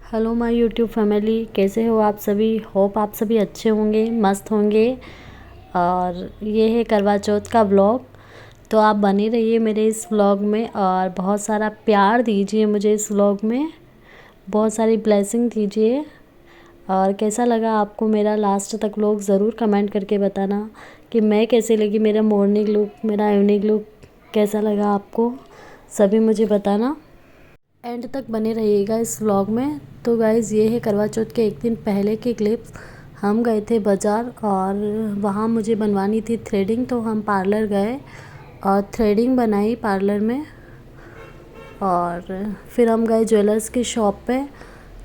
Hello my YouTube family, कैसे हो आप सभी। होप आप सभी अच्छे होंगे, मस्त होंगे। और ये है करवा चौथ का व्लॉग। तो आप बने रहिए मेरे इस व्लॉग में और बहुत सारा प्यार दीजिए मुझे इस व्लॉग में, बहुत सारी ब्लेसिंग दीजिए। और कैसा लगा आपको मेरा लास्ट तक व्लॉग ज़रूर कमेंट करके बताना कि मैं कैसे लगी, मेरा मॉर्निंग लुक, मेरा इवनिंग लुक कैसा लगा आपको, सभी मुझे बताना। एंड तक बने रहिएगा इस व्लॉग में। तो गाइज़, ये है करवा चौथ के एक दिन पहले की क्लिप्स। हम गए थे बाज़ार और वहाँ मुझे बनवानी थी थ्रेडिंग, तो हम पार्लर गए और थ्रेडिंग बनाई पार्लर में। और फिर हम गए ज्वेलर्स की शॉप पे,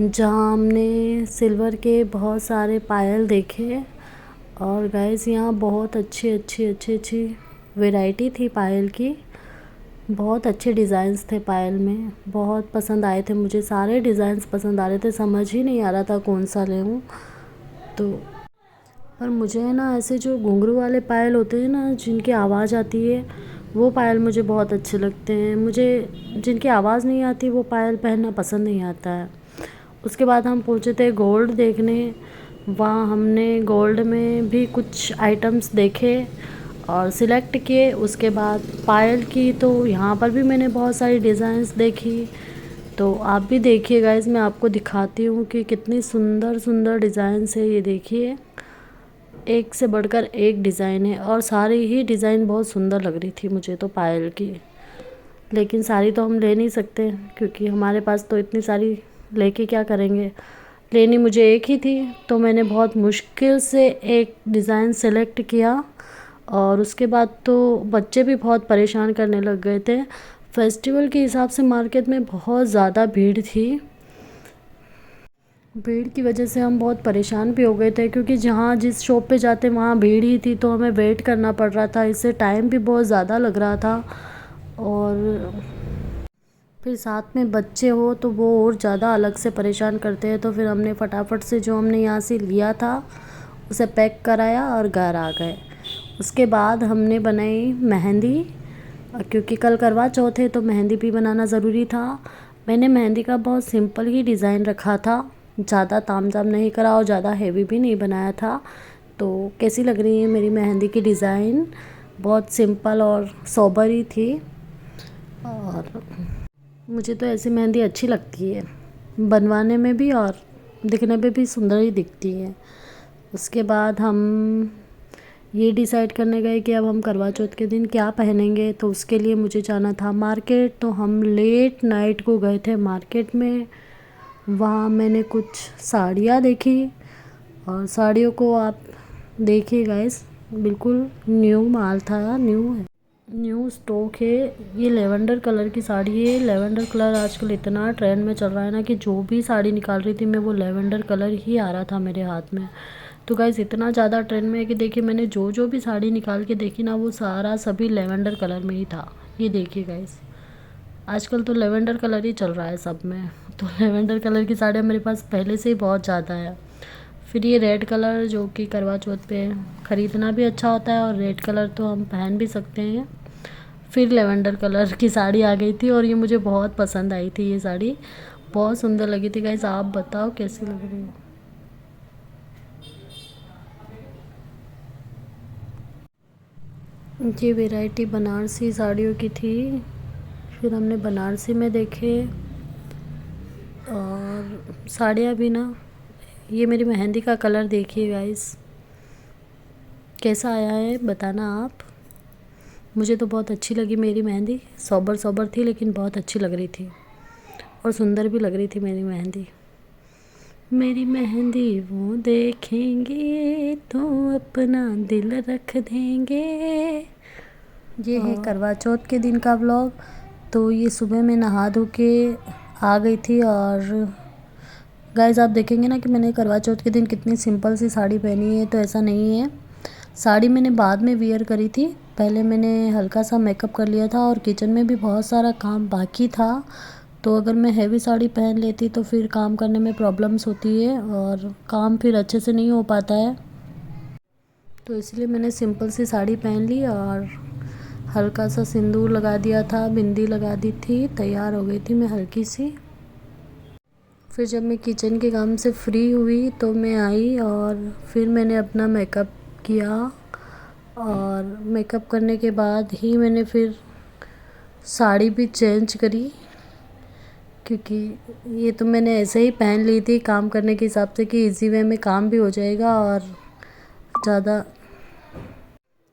जहाँ हमने सिल्वर के बहुत सारे पायल देखे। और गाइज़, यहाँ बहुत अच्छी वैरायटी थी पायल की। बहुत अच्छे डिज़ाइंस थे पायल में, बहुत पसंद आए थे मुझे, सारे डिज़ाइंस पसंद आ रहे थे, समझ ही नहीं आ रहा था कौन सा लूँ। तो पर मुझे है ना, ऐसे जो घुंघरू वाले पायल होते हैं ना, जिनकी आवाज़ आती है, वो पायल मुझे बहुत अच्छे लगते हैं। मुझे जिनकी आवाज़ नहीं आती वो पायल पहनना पसंद नहीं आता है। उसके बाद हम पहुँचे थे गोल्ड देखने। वहाँ हमने गोल्ड में भी कुछ आइटम्स देखे और सिलेक्ट किए। उसके बाद पायल की, तो यहाँ पर भी मैंने बहुत सारी डिज़ाइंस देखी। तो आप भी देखिए गाइस, मैं आपको दिखाती हूँ कि कितनी सुंदर सुंदर डिज़ाइंस है। ये देखिए, एक से बढ़कर एक डिज़ाइन है और सारी ही डिज़ाइन बहुत सुंदर लग रही थी मुझे तो पायल की। लेकिन सारी तो हम ले नहीं सकते क्योंकि हमारे पास तो इतनी सारी लेके क्या करेंगे। लेनी मुझे एक ही थी, तो मैंने बहुत मुश्किल से एक डिज़ाइन सेलेक्ट किया। और उसके बाद तो बच्चे भी बहुत परेशान करने लग गए थे। फेस्टिवल के हिसाब से मार्केट में बहुत ज़्यादा भीड़ थी। भीड़ की वजह से हम बहुत परेशान भी हो गए थे, क्योंकि जहाँ जिस शॉप पे जाते वहाँ भीड़ ही थी, तो हमें वेट करना पड़ रहा था। इससे टाइम भी बहुत ज़्यादा लग रहा था। और फिर साथ में बच्चे हो तो वो और ज़्यादा अलग से परेशान करते हैं। तो फिर हमने फटाफट से जो हमने यहाँ से लिया था उसे पैक कराया और घर आ गए। उसके बाद हमने बनाई मेहंदी, क्योंकि कल करवा चौथ है तो मेहंदी भी बनाना ज़रूरी था। मैंने मेहंदी का बहुत सिंपल ही डिज़ाइन रखा था, ज़्यादा तामझाम नहीं करा और ज़्यादा हेवी भी नहीं बनाया था। तो कैसी लग रही है मेरी मेहंदी की डिज़ाइन? बहुत सिंपल और सोबर ही थी। और मुझे तो ऐसी मेहंदी अच्छी लगती है, बनवाने में भी और दिखने पे भी सुंदर ही दिखती है। उसके बाद हम ये डिसाइड करने गए कि अब हम करवा चौथ के दिन क्या पहनेंगे। तो उसके लिए मुझे जाना था मार्केट, तो हम लेट नाइट को गए थे मार्केट में। वहाँ मैंने कुछ साड़ियाँ देखी और साड़ियों को आप देखिए गाइस, बिल्कुल न्यू माल था, न्यू स्टॉक है। ये लेवेंडर कलर की साड़ी है। लेवेंडर कलर आजकल इतना ट्रेंड में चल रहा है ना, कि जो भी साड़ी निकाल रही थी मैं, वो लेवेंडर कलर ही आ रहा था मेरे हाथ में। तो गाइस, इतना ज़्यादा ट्रेंड में है कि देखिए, मैंने जो जो भी साड़ी निकाल के देखी ना, वो सारा सभी लेवेंडर कलर में ही था। ये देखिए गाइस, आजकल तो लेवेंडर कलर ही चल रहा है सब में। तो लेवेंडर कलर की साड़ियाँ मेरे पास पहले से ही बहुत ज़्यादा है। फिर ये रेड कलर, जो कि करवा चौथ पे ख़रीदना भी अच्छा होता है और रेड कलर तो हम पहन भी सकते हैं। फिर लेवेंडर कलर की साड़ी आ गई थी और ये मुझे बहुत पसंद आई थी। ये साड़ी बहुत सुंदर लगी थी गाइस, आप बताओ कैसी लग रही है। ये वैरायटी बनारसी साड़ियों की थी। फिर हमने बनारसी में देखे और साड़ियाँ भी ना। ये मेरी मेहंदी का कलर देखिए गाइस, कैसा आया है बताना आप। मुझे तो बहुत अच्छी लगी मेरी मेहंदी, सोबर सोबर थी लेकिन बहुत अच्छी लग रही थी और सुंदर भी लग रही थी मेरी मेहंदी। मेरी मेहंदी वो देखेंगे तो अपना दिल रख देंगे। ये है करवा चौथ के दिन का व्लॉग। तो ये सुबह में नहा धो के आ गई थी। और गाइस, आप देखेंगे ना कि मैंने करवा चौथ के दिन कितनी सिंपल सी साड़ी पहनी है, तो ऐसा नहीं है। साड़ी मैंने बाद में वियर करी थी, पहले मैंने हल्का सा मेकअप कर लिया था और किचन में भी बहुत सारा काम बाकी था। तो अगर मैं हैवी साड़ी पहन लेती तो फिर काम करने में प्रॉब्लम्स होती है और काम फिर अच्छे से नहीं हो पाता है। तो इसलिए मैंने सिंपल सी साड़ी पहन ली और हल्का सा सिंदूर लगा दिया था, बिंदी लगा दी थी, तैयार हो गई थी मैं हल्की सी। फिर जब मैं किचन के काम से फ्री हुई तो मैं आई और फिर मैंने अपना मेकअप किया। और मेकअप करने के बाद ही मैंने फिर साड़ी भी चेंज करी, क्योंकि ये तो मैंने ऐसे ही पहन ली थी काम करने के हिसाब से कि इजी वे में काम भी हो जाएगा और ज़्यादा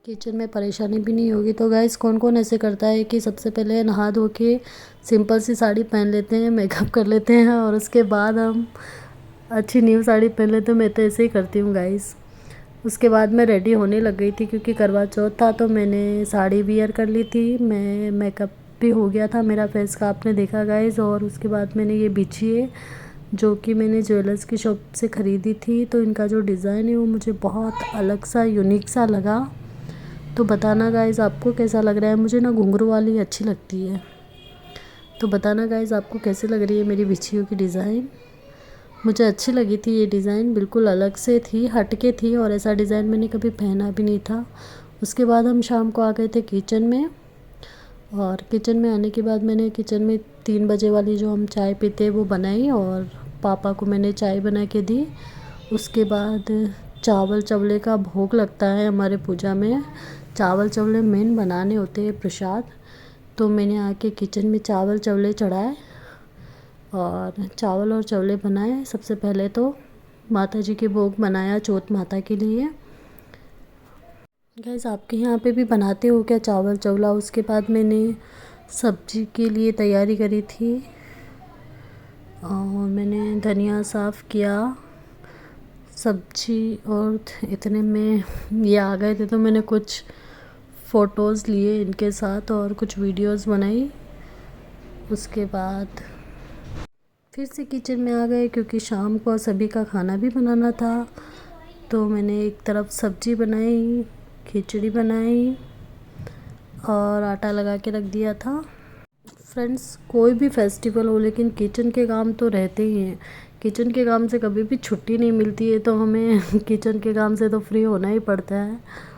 किचन में परेशानी भी नहीं होगी। तो गाइस, कौन कौन ऐसे करता है कि सबसे पहले नहा धो के सिंपल सी साड़ी पहन लेते हैं, मेकअप कर लेते हैं और उसके बाद हम अच्छी न्यू साड़ी पहन लेते हैं। मैं तो ऐसे ही करती हूँ गाइस। उसके बाद मैं रेडी होने लग गई थी क्योंकि करवा चौथ था, तो मैंने साड़ी वियर कर ली थी। मैं मेकअप भी हो गया था मेरा फेस का, आपने देखा गाइस। और उसके बाद मैंने ये बिछिए जो कि मैंने ज्वेलर्स की शॉप से ख़रीदी थी। तो इनका जो डिज़ाइन है वो मुझे बहुत अलग सा यूनिक सा लगा। तो बताना गाइस आपको कैसा लग रहा है। मुझे ना घुंघरू वाली अच्छी लगती है, तो बताना गाइस आपको कैसे लग रही है मेरी बिछियों की डिज़ाइन। मुझे अच्छी लगी थी ये डिज़ाइन, बिल्कुल अलग से थी, हटके थी और ऐसा डिज़ाइन मैंने कभी पहना भी नहीं था। उसके बाद हम शाम को आ गए थे किचन में। और किचन में आने के बाद मैंने किचन में 3 बजे वाली जो हम चाय पीते हैं वो बनाई और पापा को मैंने चाय बना के दी। उसके बाद चावल चवले का भोग लगता है हमारे पूजा में। चावल चवले मेन बनाने होते हैं प्रसाद। तो मैंने आके किचन में चावल चवले चढ़ाए और चावल और चवले बनाए। सबसे पहले तो माता जी के भोग बनाया चौथ माता के लिए। गाइस, आपके यहाँ पे भी बनाते हो क्या चावल चवला? उसके बाद मैंने सब्जी के लिए तैयारी करी थी और मैंने धनिया साफ़ किया सब्जी। और इतने में ये आ गए थे तो मैंने कुछ फ़ोटोज़ लिए इनके साथ और कुछ वीडियोस बनाई। उसके बाद फिर से किचन में आ गए क्योंकि शाम को सभी का खाना भी बनाना था। तो मैंने एक तरफ सब्जी बनाई, खिचड़ी बनाई और आटा लगा के रख दिया था। फ्रेंड्स, कोई भी फेस्टिवल हो लेकिन किचन के काम तो रहते ही हैं। किचन के काम से कभी भी छुट्टी नहीं मिलती है, तो हमें किचन के काम से तो फ्री होना ही पड़ता है।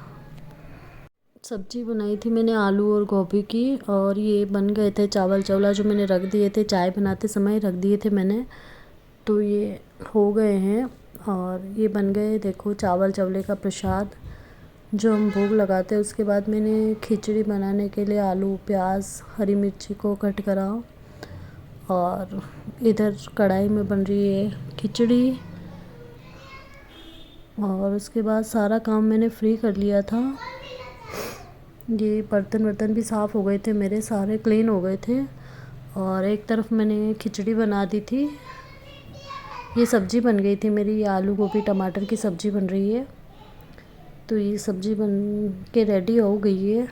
सब्जी बनाई थी मैंने आलू और गोभी की और ये बन गए थे चावल चवला जो मैंने रख दिए थे, चाय बनाते समय रख दिए थे मैंने। तो ये हो गए हैं और ये बन गए, देखो, चावल चवले का प्रसाद जो हम भोग लगाते हैं। उसके बाद मैंने खिचड़ी बनाने के लिए आलू प्याज हरी मिर्ची को कट करा और इधर कढ़ाई में बन रही है खिचड़ी। और उसके बाद सारा काम मैंने फ्री कर लिया था। ये बर्तन वर्तन भी साफ़ हो गए थे मेरे, सारे क्लीन हो गए थे। और एक तरफ मैंने खिचड़ी बना दी थी। ये सब्ज़ी बन गई थी मेरी, ये आलू गोभी टमाटर की सब्ज़ी बन रही है। तो ये सब्ज़ी बन के रेडी हो गई है।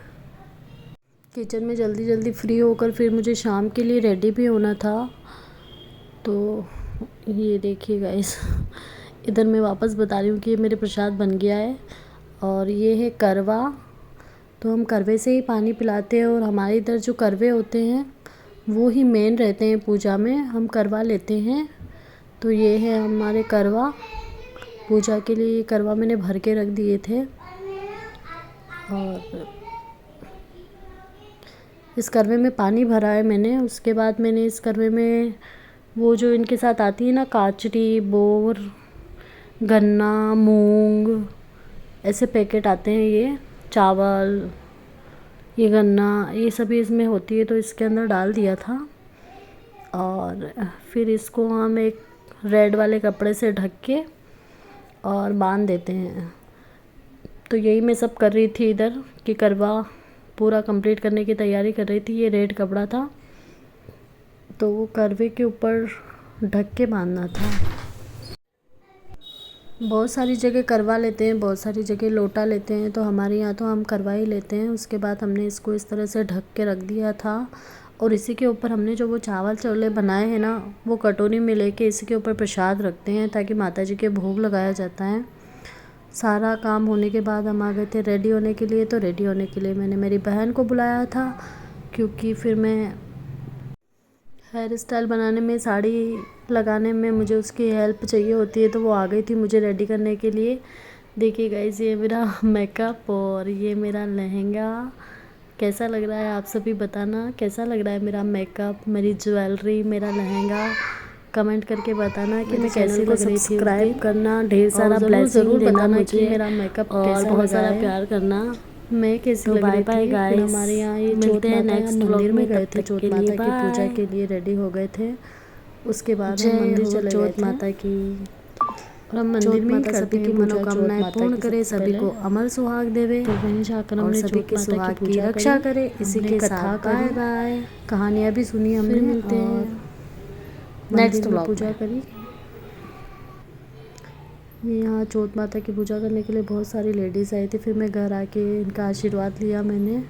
किचन में जल्दी जल्दी फ्री होकर फिर मुझे शाम के लिए रेडी भी होना था। तो ये देखिए गाइस, इधर मैं वापस बता रही हूँ कि ये मेरे प्रसाद बन गया है। और ये है करवा। तो हम करवे से ही पानी पिलाते हैं और हमारे इधर जो करवे होते हैं वो ही मेन रहते हैं पूजा में, हम करवा लेते हैं। तो ये है हमारे करवा, पूजा के लिए ये करवा मैंने भर के रख दिए थे। और इस करवे में पानी भरा है मैंने। उसके बाद मैंने इस करवे में वो जो इनके साथ आती है ना, काचरी, बोर, गन्ना, मूंग, ऐसे पैकेट आते हैं, ये चावल, ये गन्ना, ये सभी इसमें होती है। तो इसके अंदर डाल दिया था और फिर इसको हम एक रेड वाले कपड़े से ढक के और बांध देते हैं। तो यही मैं सब कर रही थी इधर कि करवा पूरा कंप्लीट करने की तैयारी कर रही थी। ये रेड कपड़ा था तो वो करवे के ऊपर ढक के बांधना था। बहुत सारी जगह करवा लेते हैं, बहुत सारी जगह लोटा लेते हैं, तो हमारे यहाँ तो हम करवा ही लेते हैं। उसके बाद हमने इसको इस तरह से ढक के रख दिया था और इसी के ऊपर हमने जो वो चावल चवले बनाए हैं ना, वो कटोरी में लेके इसी के ऊपर प्रसाद रखते हैं ताकि माता जी के भोग लगाया जाता है। सारा काम होने के बाद हम आ गए थे रेडी होने के लिए। तो रेडी होने के लिए मैंने मेरी बहन को बुलाया था क्योंकि फिर मैं हेयर स्टाइल बनाने में, साड़ी लगाने में मुझे उसकी हेल्प चाहिए होती है। तो वो आ गई थी मुझे रेडी करने के लिए। देखिए गाइस, ये मेरा मेकअप और ये मेरा लहंगा कैसा लग रहा है आप सभी बताना। कैसा लग रहा है मेरा मेकअप, मेरी ज्वेलरी, मेरा लहंगा, कमेंट करके बताना कि मैं कैसी लग रही थी। सब्सक्राइब करना, ढेर सारा ब्लेसिंग देना मुझे, मेरा मेकअप और कैसा बहुत लगा सारा है, प्यार करना। मैं कैसी तो लग रही बाय थी। गाइस, फिर हमारे यहाँ ये मिलते हैं चौथ माता नेक्स्ट मंदिर व्लॉग में में, गए तब थे, तक चौथ के लिए माता की पूजा बाय। के लिए रेडी हो गए थे। उसके बाद हम जय मंदिर हो चले गए चौथ थे माता की। और हम मंदिर चौथ में ही माता करते सभी की हैं पूजा चौथ मनोकामनाएं माता पूर्ण की करे, सबसे सभी पहले। को अमर सुहाग देवे तो वहीं जाकर और हमने सभी चौथ के माता की सुहाग की पूजा रक्षा करी, करे। इसी हमने के कथा साथ बाय करी, बाय, कहानियाँ भी सुनी फिर हमने मिलते और हैं मंदिर नेक्स्ट में व्लॉग पूजा में। करी। ये यहाँ चौथ माता की पूजा करने के लिए बहुत सारी लेडीज़ आई थी। फिर मैं घर आके इनका आशीर्वाद लिया मैंने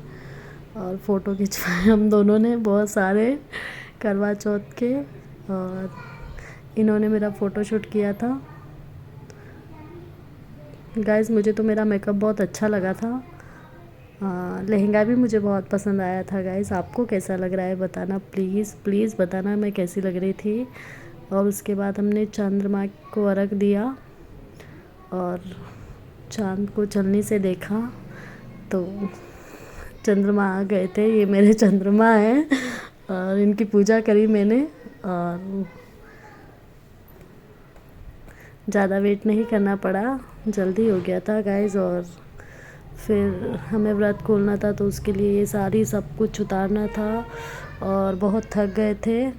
और फ़ोटो खिंचवाए हम दोनों ने बहुत सारे करवा चौथ के, और इन्होंने मेरा फ़ोटो शूट किया था। गाइस मुझे तो मेरा मेकअप बहुत अच्छा लगा था। लहंगा भी मुझे बहुत पसंद आया था। गाइस आपको कैसा लग रहा है बताना, प्लीज़ प्लीज़ बताना मैं कैसी लग रही थी। और उसके बाद हमने चंद्रमा को अर्घ दिया और चाँद को चलने से देखा तो चंद्रमा आ गए थे। ये मेरे चंद्रमा हैं और इनकी पूजा करी मैंने, और ज़्यादा वेट नहीं करना पड़ा, जल्दी हो गया था गाइस। और फिर हमें व्रत खोलना था तो उसके लिए ये सारी सब कुछ उतारना था और बहुत थक गए थे।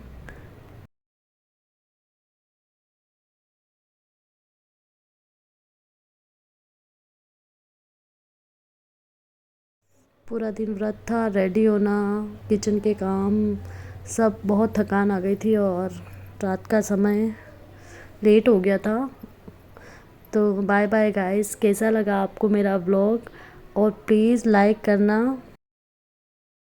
पूरा दिन व्रत था, रेडी होना, किचन के काम, सब बहुत थकान आ गई थी और रात का समय लेट हो गया था। तो बाय बाय गाइस, कैसा लगा आपको मेरा व्लॉग, और प्लीज़ लाइक करना,